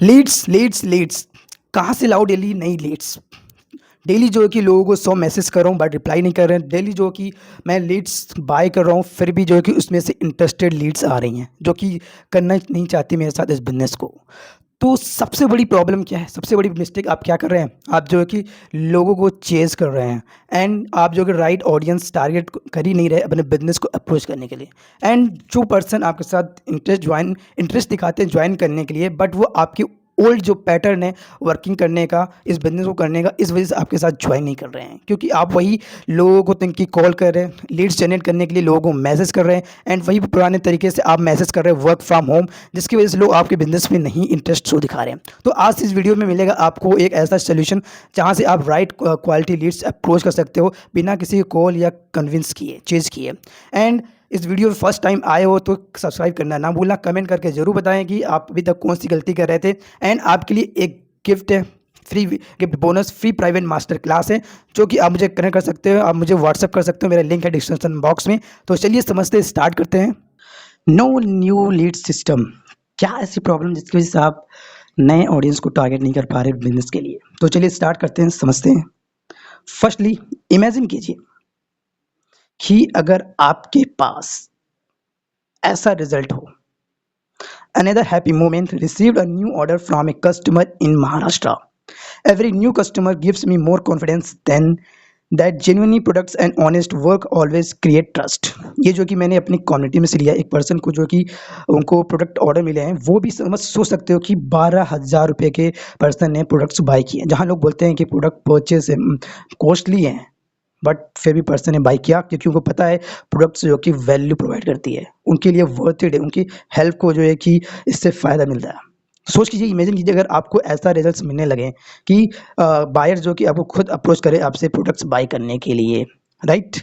Leeds, Leeds, Leeds, कहाँ से लाऊँ डेली नई लीड्स? डेली जो है कि लोगों को 100 मैसेज कर रहा हूँ बट रिप्लाई नहीं कर रहे हैं। डेली जो कि मैं लीड्स बाय कर रहा हूँ, फिर भी जो है कि उसमें से इंटरेस्टेड लीड्स आ रही हैं, जो कि करना नहीं चाहती मेरे साथ इस बिज़नेस को। तो सबसे बड़ी प्रॉब्लम क्या है? सबसे बड़ी मिस्टेक आप क्या कर रहे हैं? आप जो है कि लोगों को चेज़ कर रहे हैं एंड आप जो है कि राइट ऑडियंस टारगेट कर ही नहीं रहे अपने बिज़नेस को अप्रोच करने के लिए। एंड जो पर्सन आपके साथ इंटरेस्ट दिखाते हैं जॉइन करने के लिए, बट वो आपकी ओल्ड जो पैटर्न है वर्किंग करने का, इस बिज़नेस को करने का, इस वजह से आपके साथ जॉइन नहीं कर रहे हैं, क्योंकि आप वही लोगों को तिनकी कॉल कर रहे हैं, लीड्स जनरेट करने के लिए लोगों को मैसेज कर रहे हैं एंड वही पुराने तरीके से आप मैसेज कर रहे हैं वर्क फ्रॉम होम, जिसकी वजह से लोग आपके बिज़नेस में नहीं इंटरेस्ट शो दिखा रहे हैं। तो आज इस वीडियो में मिलेगा आपको एक ऐसा सोल्यूशन जहाँ से आप राइट क्वालिटी लीड्स अप्रोच कर सकते हो बिना किसी कॉल या कन्विंस किए, चेज़ किए। एंड इस वीडियो में फर्स्ट टाइम आए हो तो सब्सक्राइब करना ना भूलना, कमेंट करके ज़रूर बताएं कि आप अभी तक कौन सी गलती कर रहे थे। एंड आपके लिए एक गिफ्ट है, free gift bonus, free private master class है, जो कि आप मुझे कनेक्ट कर सकते हो, आप मुझे व्हाट्सअप कर सकते हो, मेरा लिंक है डिस्क्रिप्शन बॉक्स में। तो चलिए समझते स्टार्ट करते हैं। नो न्यू लीड सिस्टम, क्या ऐसी प्रॉब्लम जिसकी वजह से आप नए ऑडियंस को टारगेट नहीं कर पा रहे बिजनेस के लिए? तो चलिए स्टार्ट करते हैं, समझते हैं। फर्स्टली इमेजिन कीजिए कि अगर आपके पास ऐसा रिजल्ट हो। Another happy moment, received a new order from a customer in Maharashtra. Every new customer gives me more confidence than that genuinely products and honest work always create trust. ये जो कि मैंने अपनी कम्युनिटी में से लिया, एक पर्सन को जो कि उनको प्रोडक्ट ऑर्डर मिले हैं, वो भी समझ सोच सकते हो कि 12,000 रुपये के पर्सन ने प्रोडक्ट्स बाय किए हैं, जहाँ लोग बोलते हैं कि प्रोडक्ट परचेज कॉस्टली हैं, बट फिर भी पर्सन ने बाय किया क्योंकि उनको पता है प्रोडक्ट्स जो कि वैल्यू प्रोवाइड करती है, उनके लिए वर्थ इट है, उनकी हेल्प को जो है कि इससे फ़ायदा मिल रहा है। सोच कीजिए, इमेजिन कीजिए अगर आपको ऐसा रिजल्ट्स मिलने लगे कि बायर जो कि आपको खुद अप्रोच करे आपसे प्रोडक्ट्स बाय करने के लिए, राइट?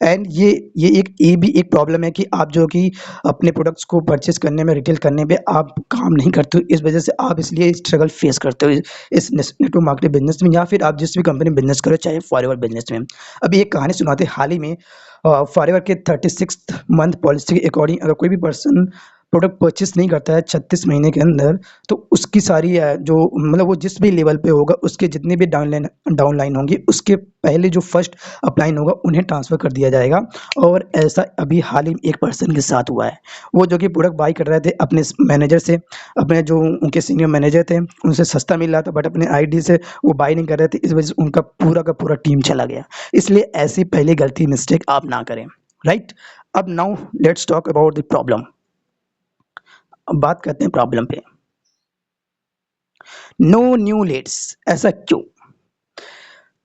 एंड ये भी एक प्रॉब्लम है कि आप जो कि अपने प्रोडक्ट्स को परचेज करने में, रिटेल करने पे आप काम नहीं करते हो, इस वजह से आप इसलिए स्ट्रगल फेस करते हो इस नेटवर्क मार्केटिंग बिजनेस में, या फिर आप जिस भी कंपनी में बिजनेस करो, चाहे फॉरएवर बिजनेस में। अभी एक कहानी सुनाते हैं, हाल ही में फॉरएवर के 36th मंथ पॉलिसी के अकॉर्डिंग अगर कोई भी पर्सन प्रोडक्ट परचेस नहीं करता है 36 महीने के अंदर, तो उसकी सारी जो मतलब वो जिस भी लेवल पे होगा, उसके जितने भी डाउनलाइन होंगी, उसके पहले जो फर्स्ट अपलाइन होगा उन्हें ट्रांसफ़र कर दिया जाएगा। और ऐसा अभी हाल ही में एक पर्सन के साथ हुआ है। वो जो कि प्रोडक्ट बाय कर रहे थे अपने मैनेजर से, अपने जो उनके सीनियर मैनेजर थे उनसे सस्ता मिल रहा था, बट अपने आईडी से वो बाय नहीं कर रहे थे, इस वजह से उनका पूरा का पूरा टीम चला गया। इसलिए ऐसी पहली गलती मिस्टेक आप ना करें, राइट? अब now let's talk about the problem. अब बात करते हैं प्रॉब्लम पे। नो न्यू लीड्स, ऐसा क्यों?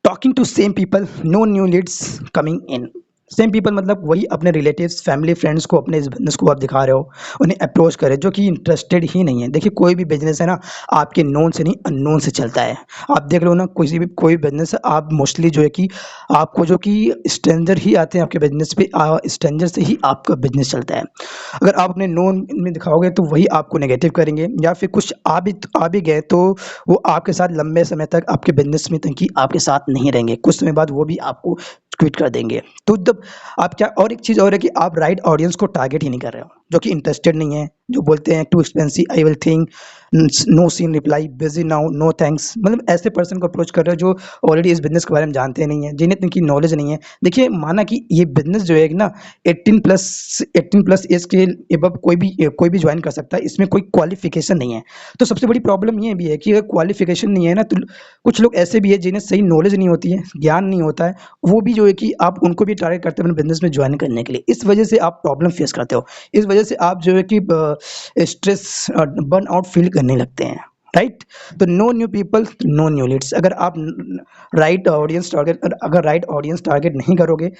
Talking to same people, no new leads coming in. Same people मतलब वही अपने रिलेटिव्स, फैमिली, फ्रेंड्स को अपने इस बिजनेस को आप दिखा रहे हो, उन्हें अप्रोच करें जो कि इंटरेस्टेड ही नहीं है। देखिए, कोई भी बिजनेस है ना, आपके नोन से नहीं अननोन से चलता है। आप देख लो ना, कोई बिजनेस है, आप मोस्टली जो है कि आपको जो कि स्ट्रेंजर ही आते हैं आपके बिजनेस पे, स्ट्रेंजर से ही आपका बिजनेस चलता है। अगर आप अपने नोन में दिखाओगे तो वही आपको नेगेटिव करेंगे, या फिर कुछ आ भी गए तो वो आपके साथ लंबे समय तक आपके बिजनेस में तक कि आपके साथ नहीं रहेंगे, कुछ समय बाद वो भी आपको क्विट कर देंगे। तो जब आप क्या, और एक चीज़ और है कि आप राइट ऑडियंस को टारगेट ही नहीं कर रहे हो, जो कि इंटरेस्टेड नहीं है, जो बोलते हैं too expensive, I will think, no seen reply, busy now, no thanks. मतलब ऐसे पर्सन को अप्रोच कर रहे हो जो ऑलरेडी इस बिजनेस के बारे में जानते नहीं है, जिन्हें इनकी नॉलेज नहीं है। देखिए, माना कि ये बिजनेस जो है ना 18+ एज के एबव कोई भी ज्वाइन कर सकता है, इसमें कोई क्वालिफिकेशन नहीं है। तो सबसे बड़ी प्रॉब्लम ये भी है कि अगर क्वालिफिकेशन नहीं है ना, तो कुछ लोग ऐसे भी है जिन्हें सही नॉलेज नहीं होती है, ज्ञान नहीं होता है, वो भी जो है कि आप उनको भी टारगेट करते हैं अपने बिजनेस में ज्वाइन करने के लिए। इस वजह से आप प्रॉब्लम फेस करते हो, इस वजह से आप जो है कि स्ट्रेस, बर्न आउट फील करने लगते हैं, राइट? तो no new people, no new leads. अगर आप राइट ऑडियंस टारगेट नहीं करोगे,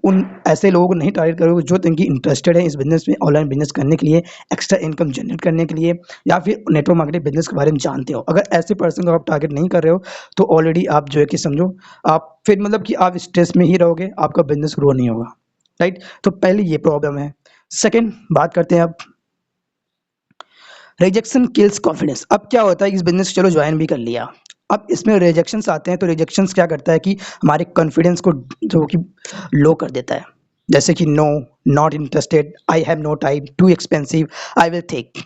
उन ऐसे लोगों को नहीं टारगेट करोगे जो इनकी इंटरेस्टेड है इस बिजनेस में, ऑनलाइन बिजनेस करने के लिए, एक्स्ट्रा इनकम जनरेट करने के लिए, या फिर नेटवर्क मार्केटिंग बिजनेस के बारे में जानते हो, अगर ऐसे पर्सन को आप टारगेट नहीं कर रहे हो, तो ऑलरेडी आप जो है कि समझो, आप फिर मतलब कि आप स्ट्रेस में ही रहोगे, आपका बिजनेस ग्रो नहीं होगा, राइट? तो पहले ये प्रॉब्लम है। सेकंड बात करते हैं अब, रिजेक्शन किल्स कॉन्फिडेंस। अब क्या होता है कि इस बिजनेस चलो ज्वाइन भी कर लिया, अब इसमें रिजेक्शंस आते हैं, तो रिजेक्शंस क्या करता है कि हमारे कॉन्फिडेंस को जो कि लो कर देता है। जैसे कि no, not interested, I have no time, too expensive, I will take.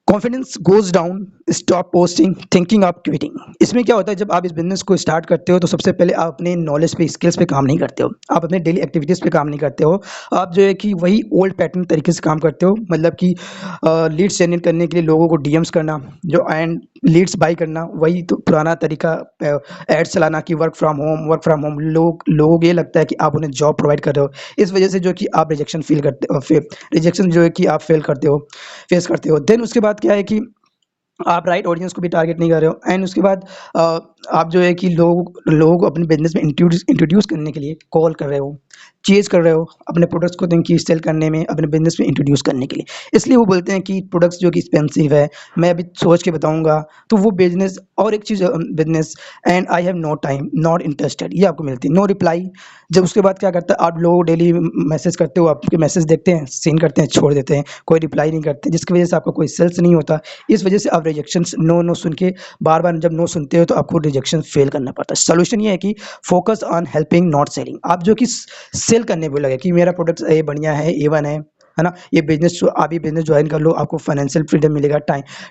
Confidence goes down, stop posting, thinking of quitting. इसमें क्या होता है, जब आप इस बिजनेस को स्टार्ट करते हो तो सबसे पहले आप अपने नॉलेज पे, स्किल्स पे काम नहीं करते हो, आप अपने डेली एक्टिविटीज़ पे काम नहीं करते हो। आप जो है कि वही ओल्ड पैटर्न तरीके से काम करते हो, मतलब कि लीड्स जनरेट करने के लिए लोगों को डीएम्स करना, जो एंड लीड्स बाई करना, वही तो पुराना तरीका, एड्स चलाना कि वर्क फ्रॉम होम। लोग ये लगता है कि आप उन्हें जॉब प्रोवाइड कर रहे हो, इस वजह से जो कि आप रिजेक्शन फील करते हो, फिर रिजेक्शन जो है कि आप फेस करते हो। देन उसके बाद क्या है कि आप राइट ऑडियंस को भी टारगेट नहीं कर रहे हो, एंड उसके बाद आप जो है कि लोग अपने बिजनेस में इंट्रोड्यूस करने के लिए कॉल कर रहे हो, चेज कर रहे हो अपने प्रोडक्ट्स को उनकी सेल करने में, अपने बिजनेस में इंट्रोड्यूस करने के लिए। इसलिए वो बोलते हैं कि प्रोडक्ट्स जो कि एक्सपेंसिव है, मैं अभी सोच के बताऊंगा। तो वो बिजनेस, और एक चीज़, business and I have no time, not interested, ये आपको मिलती है, नो रिप्लाई। जब उसके बाद क्या करता है, आप लोग डेली मैसेज करते हो, आपके मैसेज देखते हैं, सीन करते हैं, छोड़ देते हैं, कोई रिप्लाई नहीं करते, जिसकी वजह से आपका कोई सेल्स नहीं होता। इस वजह से आप रिजेक्शन, नो नो सुन के, बार बार जब नो सुनते हो तो आपको रिजेक्शन फेल करना पड़ता है। सोल्यूशन ये है कि focus on helping not selling. आप जो कि सेल करने पे लगे कि मेरा प्रोडक्ट ये बढ़िया है, A1 है ना, ये बिजनेस, आप ये बिजनेस ज्वाइन कर लो, आपको फाइनेंशियल फ्रीडम मिलेगा,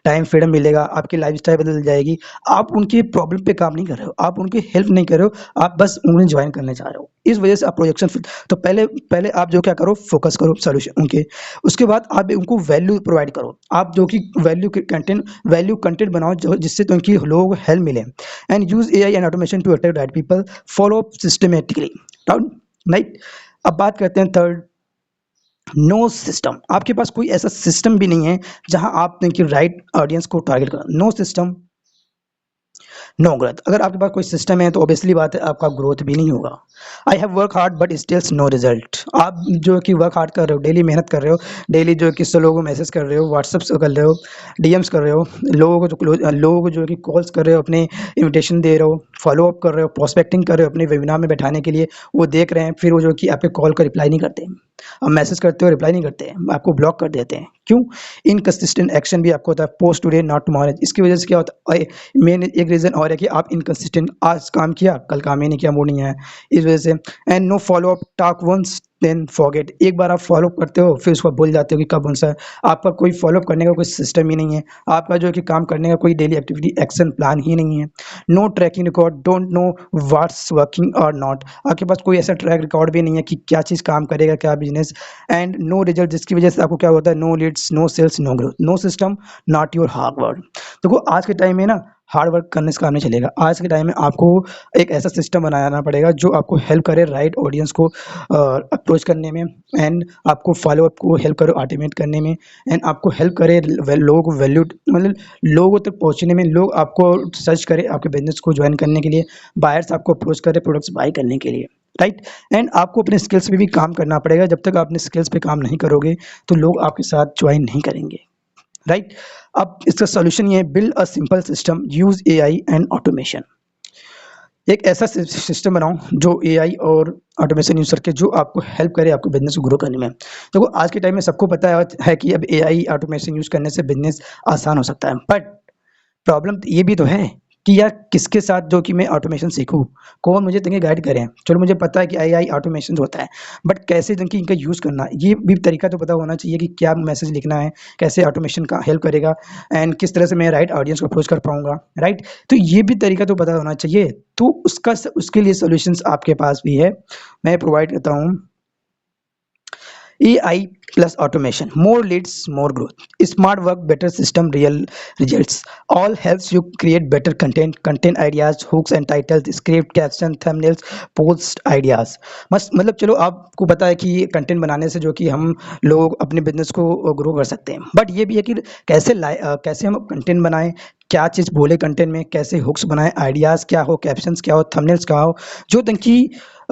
टाइम फ्रीडम मिलेगा, आपकी लाइफस्टाइल बदल जाएगी। आप उनकी प्रॉब्लम पे काम नहीं कर रहे हो, आप उनकी हेल्प नहीं कर रहे हो, आप बस उन्हें ज्वाइन करना चाह रहे हो। इस वजह से आप प्रोजेक्शन, तो पहले पहले आप जो क्या करो, फोकस करो सोल्यूशन उनके। उसके बाद आप उनको वैल्यू प्रोवाइड करो, आप जो कि वैल्यू कंटेंट बनाओ जो जिससे तो उनकी लोगों को हेल्प मिले। And use AI and automation to attract right people, follow up systematically, right. अब बात करते हैं थर्ड, नो सिस्टम। आपके पास कोई ऐसा सिस्टम भी नहीं है जहां आप उनकी राइट ऑडियंस को टारगेट करो। No system, no growth. अगर आपके पास कोई सिस्टम है तो ऑब्वियसली बात है, आपका ग्रोथ भी नहीं होगा। I have work hard but stills no result. आप जो कि वर्क हार्ड कर रहे हो, डेली मेहनत कर रहे हो, डेली जो कि लोगों को मैसेज कर रहे हो, व्हाट्सअप से कर रहे हो, डीएम्स कर रहे हो, लोगों को जो कि कॉल्स कर रहे हो, अपने इन्विटेशन दे रहे हो, फॉलो अप कर रहे हो, प्रोस्पेक्टिंग कर रहे हो अपने वेबिनार में बैठाने के लिए, वो देख रहे हैं, फिर वो जो कि आपके कॉल का रिप्लाई नहीं करते, आप मैसेज करते हो रिप्लाई नहीं करते, आपको ब्लॉक कर देते हैं। क्यों? इनकंसिस्टेंट एक्शन भी आपको होता है, पोस्ट टुडे नॉट टुमारो। इसकी वजह से क्या होता है, मेन एक रीज़न और है कि आप इनकंसिस्टेंट, आज काम किया कल काम ही नहीं किया, मूड नहीं आया, इस वजह से। And no follow up, talk once then forget. एक बार आप फॉलो अप करते हो फिर उसको भूल जाते हो कि कब कौन सा है। आपका कोई फॉलो अप करने का कोई सिस्टम ही नहीं है, आपका जो है कि काम करने का कोई डेली एक्टिविटी एक्शन प्लान ही नहीं है। No tracking record, don't know what's working और नॉट। आपके पास कोई ऐसा ट्रैक रिकॉर्ड भी नहीं है कि क्या चीज़ काम करेगा, क्या बिजनेस। एंड नो रिजल्ट, जिसकी वजह से आपको क्या होता है, no leads, no sales, no growth, no system, not your hard work. देखो आज के टाइम में ना, हार्ड वर्क करने से काम नहीं चलेगा। आज के टाइम में आपको एक ऐसा सिस्टम बनाना पड़ेगा जो आपको हेल्प करे राइट ऑडियंस को अप्रोच करने में, एंड आपको फॉलो अप को हेल्प करे ऑटोमेट करने में, एंड आपको हेल्प करे लोगों को वैल्यू, मतलब लोगों तक पहुंचने में, लोग आपको सर्च करे आपके बिजनेस को ज्वाइन करने के लिए, बायर्स आपको अप्रोच करे प्रोडक्ट्स बाय करने के लिए, राइट। एंड आपको अपने स्किल्स पे भी काम करना पड़ेगा। जब तक आप अपने स्किल्स पे काम नहीं करोगे तो लोग आपके साथ ज्वाइन नहीं करेंगे, राइट। अब इसका सॉल्यूशन ये है, build a simple system, use AI and automation. एक ऐसा सिस्टम बनाओ जो AI और ऑटोमेशन यूज करके जो आपको हेल्प करे आपको बिजनेस को ग्रो करने में। देखो आज के टाइम में सबको पता है कि अब AI ऑटोमेशन यूज करने से बिजनेस आसान हो सकता है, बट प्रॉब्लम ये भी तो है कि यार किसके साथ जो कि मैं ऑटोमेशन सीखूं, कौन मुझे तंगे गाइड करें। चलो मुझे पता है कि AI ऑटोमेशन होता है, बट कैसे तंकी इनका यूज़ करना, ये भी तरीका तो पता होना चाहिए कि क्या मैसेज लिखना है, कैसे ऑटोमेशन का हेल्प करेगा, एंड किस तरह से मैं राइट ऑडियंस को अप्रोच कर पाऊंगा, राइट। तो ये भी तरीका तो पता होना चाहिए। तो उसके लिए सॉल्यूशंस आपके पास भी है, मैं प्रोवाइड करता हूँ। AI plus automation, more leads, more growth. Smart work, better system, real results. All helps you create better content ideas, hooks and titles, script, caption, thumbnails, post ideas. बस मतलब चलो आपको पता है कि कंटेंट बनाने से जो कि हम लोग अपने बिजनेस को ग्रो कर सकते हैं, बट ये भी है कि कैसे हम कंटेंट बनाएं, क्या चीज़ बोले कंटेंट में, कैसे हुक्स बनाएं, आइडियाज़ क्या हो, कैप्शंस क्या हो, थंबनेल्स क्या हो, जो तंकी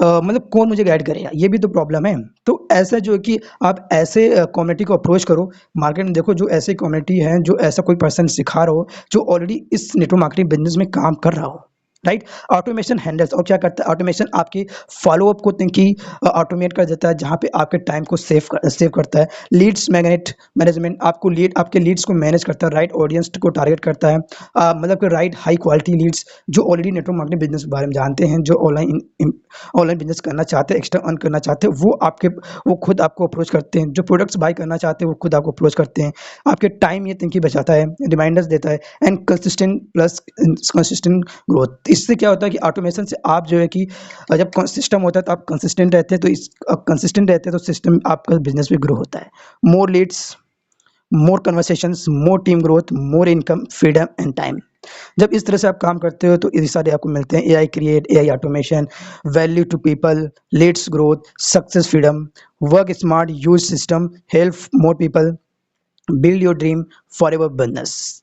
मतलब कौन मुझे गाइड करेगा, ये भी तो प्रॉब्लम है। तो ऐसा जो है कि आप ऐसे कम्युनिटी को अप्रोच करो, मार्केट में देखो जो ऐसी कम्युनिटी है, जो ऐसा कोई पर्सन सिखा रहा हो जो ऑलरेडी इस नेटवर्क मार्केटिंग बिजनेस में काम कर रहा हो, राइट। ऑटोमेशन हैंडल्स, और क्या करता है ऑटोमेशन, आपके फॉलोअप को थिंक की ऑटोमेट कर देता है, जहाँ पे आपके टाइम को सेव करता है। लीड्स मैग्नेट मैनेजमेंट, आपके लीड्स को मैनेज करता है, राइट ऑडियंस को टारगेट करता है, मतलब कि राइट हाई क्वालिटी लीड्स जो ऑलरेडी नेटवर्क मार्केटिंग बिजनेस के बारे में जानते हैं, जो ऑनलाइन बिजनेस करना चाहते हैं, एक्स्ट्रा अर्न करना चाहते हैं, वो खुद आपको अप्रोच करते हैं। जो प्रोडक्ट्स बाय करना चाहते हैं वो खुद आपको अप्रोच करते हैं। आपके टाइम ये थिंकी बचाता है, रिमाइंडर्स देता है, एंड कंसिस्टेंट ग्रोथ। इससे क्या होता है कि ऑटोमेशन से आप जो है कि जब सिस्टम होता है तो आप कंसिस्टेंट रहते हैं, तो इस कंसिस्टेंट रहते हैं तो सिस्टम आपका बिजनेस भी ग्रो होता है। मोर Leeds, more conversations, more team growth, more income, freedom and time. जब इस तरह से आप काम करते हो तो ये सारे आपको मिलते हैं। AI create, AI automation, value to people, leads growth, success, freedom, work smart, use system, help more people, build your dream forever business.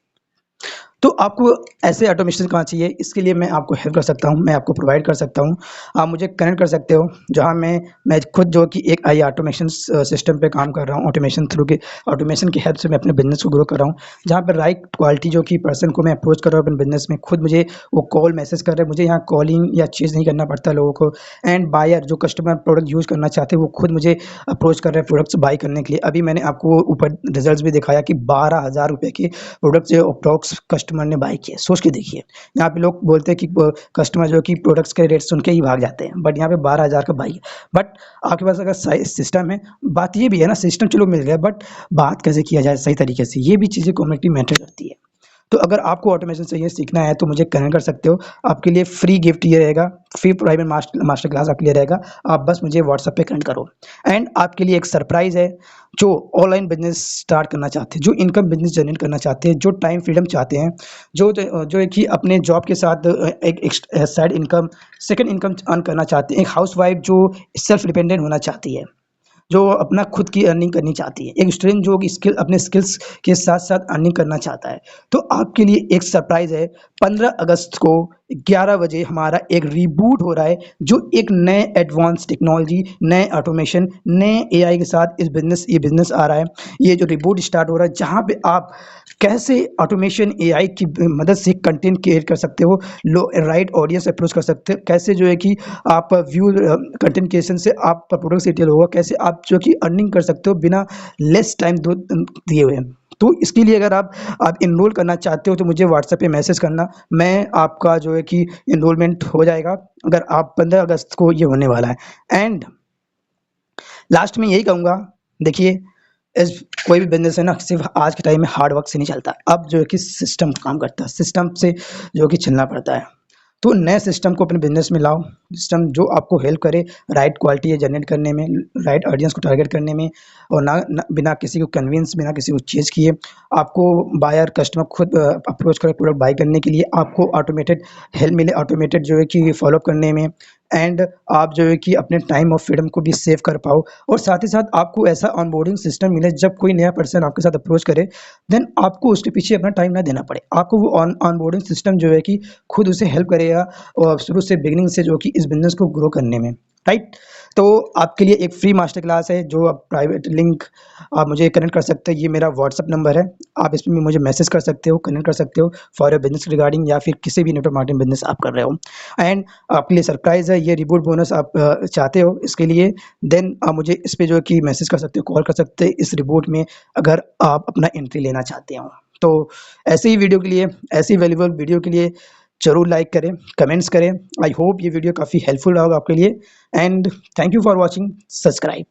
तो आपको ऐसे ऑटोमेशन कहाँ चाहिए, इसके लिए मैं आपको हेल्प कर सकता हूँ, मैं आपको प्रोवाइड कर सकता हूँ। आप मुझे कनेक्ट कर सकते हो, जहाँ मैं खुद जो कि एक आई ऑटोमेशन सिस्टम पे काम कर रहा हूँ। ऑटोमेशन की हेल्प से मैं अपने बिजनेस को ग्रो कर रहा हूँ, जहाँ पर राइट क्वालिटी जो कि पर्सन को मैं अप्रोच कर रहा हूँ अपने बिजनेस में, खुद मुझे वो कॉल मैसेज कर रहे हैं, मुझे यहाँ कॉलिंग या चीज़ नहीं करना पड़ता लोगों को। एंड बायर जो कस्टमर प्रोडक्ट यूज़ करना चाहते हैं वो खुद मुझे अप्रोच कर रहे हैं प्रोडक्ट्स बाई करने के लिए। अभी मैंने आपको ऊपर रिजल्ट भी दिखाया कि 12,000 रुपये के प्रोडक्ट जो अप्रॉक्स कस्टमर ने बाई किए। सोच के देखिए, यहाँ पे लोग बोलते हैं कि कस्टमर जो कि प्रोडक्ट्स के रेट सुन के ही भाग जाते हैं, बट यहाँ पे 12,000 का बाई है। बट आपके पास अगर सिस्टम है, बात ये भी है ना, सिस्टम चलो मिल गया, बट बात कैसे किया जाए सही तरीके से, ये भी चीज़ें कम्युनिटी मैटर करती है। तो अगर आपको ऑटोमेशन चाहिए, सीखना है, तो मुझे कनेक्ट कर सकते हो। आपके लिए फ्री गिफ्ट ये रहेगा, फ्री प्राइवेट मास्टर क्लास आपके लिए रहेगा। आप बस मुझे व्हाट्सएप पे कनेक्ट करो। एंड आपके लिए एक सरप्राइज़ है, जो ऑनलाइन बिजनेस स्टार्ट करना चाहते हैं, जो इनकम बिजनेस जनरेट करना चाहते हैं, जो टाइम फ्रीडम चाहते हैं, जो है कि अपने जॉब के साथ एक side income, second income earn करना चाहते हैं, एक हाउसवाइफ जो सेल्फ डिपेंडेंट होना चाहती है, जो अपना खुद की अर्निंग करनी चाहती है, एक स्टूडेंट जो अपने स्किल्स के साथ साथ अर्निंग करना चाहता है। तो आपके लिए एक सरप्राइज़ है, 15 अगस्त को 11 बजे हमारा एक रीबूट हो रहा है, जो एक नए एडवांस टेक्नोलॉजी, नए ऑटोमेशन, नए एआई के साथ ये बिजनेस आ रहा है। ये जो रीबूट स्टार्ट हो रहा है, जहाँ पे आप कैसे ऑटोमेशन एआई की मदद से कंटेंट क्रिएट कर सकते हो, राइट ऑडियंस अप्रोच कर सकते हो, कैसे जो है कि आप व्यू कंटेंट क्रिएशन से आप प्रोडक्ट सेल होगा, कैसे आप जो कि अर्निंग कर सकते हो बिना लेस टाइम दिए हुए। तो इसके लिए अगर आप इनरोल करना चाहते हो तो मुझे व्हाट्सएप पे मैसेज करना, मैं आपका जो है कि इनरोलमेंट हो जाएगा। अगर आप 15 अगस्त को ये होने वाला है। एंड लास्ट में यही कहूँगा, देखिए, इस कोई भी बिजनेस है ना, सिर्फ आज के टाइम में हार्ड वर्क से नहीं चलता। अब जो है कि सिस्टम काम करता है, सिस्टम से जो कि चलना पड़ता है। तो नए सिस्टम को अपने बिजनेस में लाओ, सिस्टम जो आपको हेल्प करे राइट क्वालिटी जनरेट करने में, राइट ऑडियंस को टारगेट करने में, और बिना किसी को कन्विंस, बिना किसी को चेंज किए आपको बायर कस्टमर खुद अप्रोच करे प्रोडक्ट बाय करने के लिए, आपको ऑटोमेटेड हेल्प मिले, ऑटोमेटेड जो है कि फॉलोअप करने में। एंड आप जो है कि अपने टाइम और फ्रीडम को भी सेव कर पाओ, और साथ ही साथ आपको ऐसा ऑनबोर्डिंग सिस्टम मिले, जब कोई नया पर्सन आपके साथ अप्रोच करे, देन आपको उसके पीछे अपना टाइम ना देना पड़े, आपको वो ऑनबोर्डिंग सिस्टम जो है कि खुद उसे हेल्प करेगा, और शुरू से बिगिनिंग से जो कि इस बिजनेस को ग्रो करने में, राइट। तो आपके लिए एक फ्री मास्टर क्लास है, जो आप प्राइवेट लिंक आप मुझे कनेक्ट कर सकते हैं। ये मेरा व्हाट्सअप नंबर है, आप इसमें मुझे मैसेज कर सकते हो, कनेक्ट कर सकते हो फॉर योर बिजनेस रिगार्डिंग, या फिर किसी भी नेटवर्क मार्केटिंग बिजनेस आप कर रहे हो। एंड आपके लिए सरप्राइज़ है, ये रिबूट बोनस आप चाहते हो इसके लिए, देन आप मुझे इस पे जो है कि मैसेज कर सकते हो, कॉल कर सकते हैं इस रिबूट में, अगर आप अपना एंट्री लेना चाहते हो। तो ऐसे ही वीडियो के लिए, ऐसी वैल्यूबल वीडियो के लिए ज़रूर लाइक करें, कमेंट्स करें। आई होप ये वीडियो काफ़ी हेल्पफुल होगा आपके लिए। And thank you for watching, subscribe.